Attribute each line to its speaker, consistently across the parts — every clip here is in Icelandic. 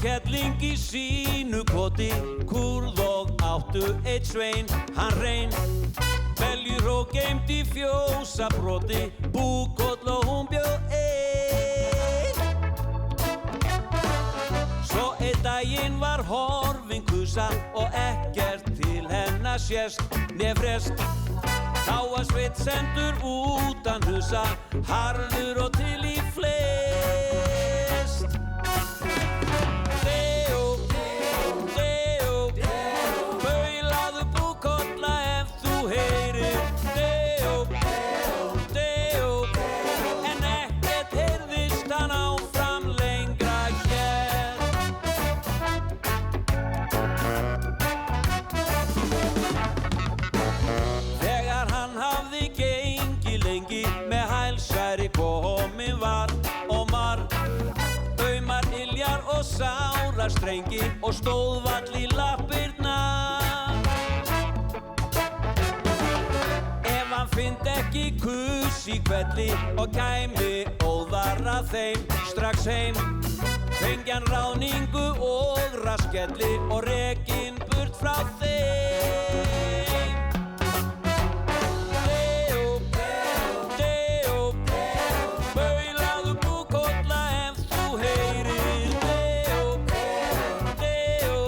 Speaker 1: Kerling í sínu koti, kurð og áttu einn svein, hann reyn. Beljur og geimt í fjósabroti, Búkoll og hún bjó ein. Svo einn daginn var horfin kusa og ekkert til hennar sést, né frest. Þá var Sveinn sendur utan husa, harður og til í flest. Deo, Deo, baulaðu Búkolla ef þú heyrir. Deo, Deo, en ekkert heyrðist hann áfram lengra hér. Þegar hann hafði gengið lengi með hælsæri komin var og marr, aumar iljar og sárar strengi og stóð vall í lappirnar. Ef hann fyndi ekki kuss í kvelli og kæmi óðar að þeim strax heim, fengi hann ráðningu og raskelli og rekinn burt frá þeim. Deo, Deo, baulaðu Búkolla ef þú heyrir. Deo, Deo,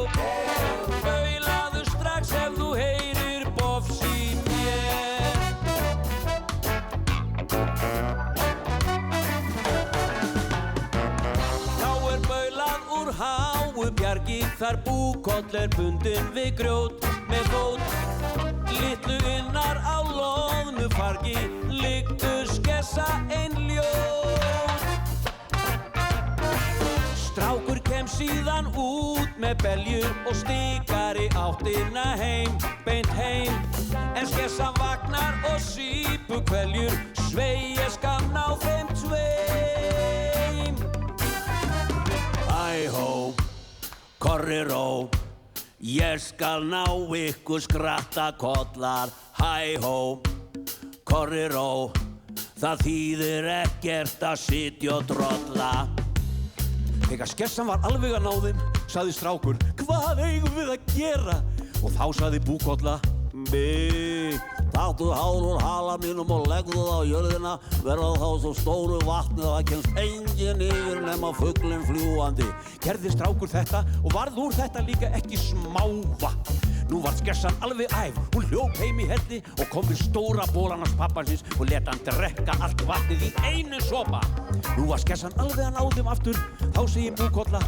Speaker 1: baulaðu strax ef þú heyrir bofs í mér. Þá baulað úr háu bjargi, þar Búkoll bundinn við grjót með fót. Litlu innar á loðnu fargi, liggur skessa ein ljót. Strákur kem síðan út með beljur og stikar í áttina heim, beint heim. En skessa vagnar og sípu kveljur, svei ég skal ná þeim tveim. Hæ-hó, korri-ró, ég skal ná ykkur skrattakollar. Hæ-hó, korri-ró, það þýðir ekkert að sitja og drolla. Þegar skessan var alveg að ná þeim, sagði strákur, hvað eigum við að gera? Og þá sagði Búkolla, taktu hár úr hala mínum og legðu það á jörðina, verða þá svo stóru vatni að það kemst enginn yfir nema fuglinn fljúgandi. Gerði strákur þetta og varð úr þetta líka ekki smá vatn. Nú varð skessan alveg æf, hún hljóp heim í helli og kom við stóra bolan hans pappans og lét hann drekka allt vatnið í einu sopa. Nú var skessan alveg að ná þeim aftur, þá segir Búkolla,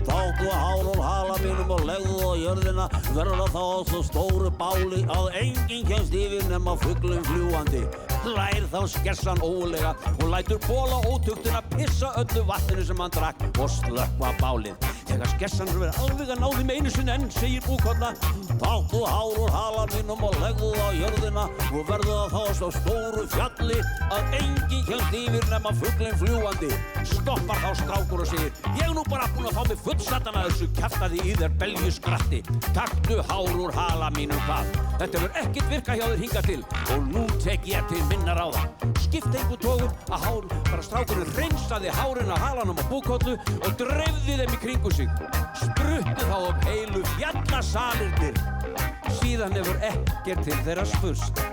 Speaker 1: taktu hár úr hala mínum og legðu það á jörðina, verða þá á svo stóru báli að enginn kemst yfir nema fuglinn fljúgandi. Hlær þá skessan ógurlega og lætur bola ótuktuna pissa öllu vatninu sem hann drakk og slökkva bálið. Þegar skessan verður alveg að ná þeim einu sinni enn, segir Búkolla, taktu hár úr hala mínum og legðu það á jörðina og verðu það þá á svo stóru fjalli að enginn kemst yfir nema fuglinn fljúgandi. Stoppar þá strákur og segir, ég er nú bara búinn að fá mig fullsatan að þessu kjaftaði í þér beljusskratti. Taktu hár úr hala mínum hvað. Þetta hefur ekkert virkað hjá þér hingað til og nú tek ég til minna ráða. Skipti engu tógum að bara strákurinn hreinsaði hárin á halanum á Búkollu og dreifði þeim í kringu sig. Spruttu þá heilu fjallasalirnir. Síðan hefur ekkert til þeirra spurst.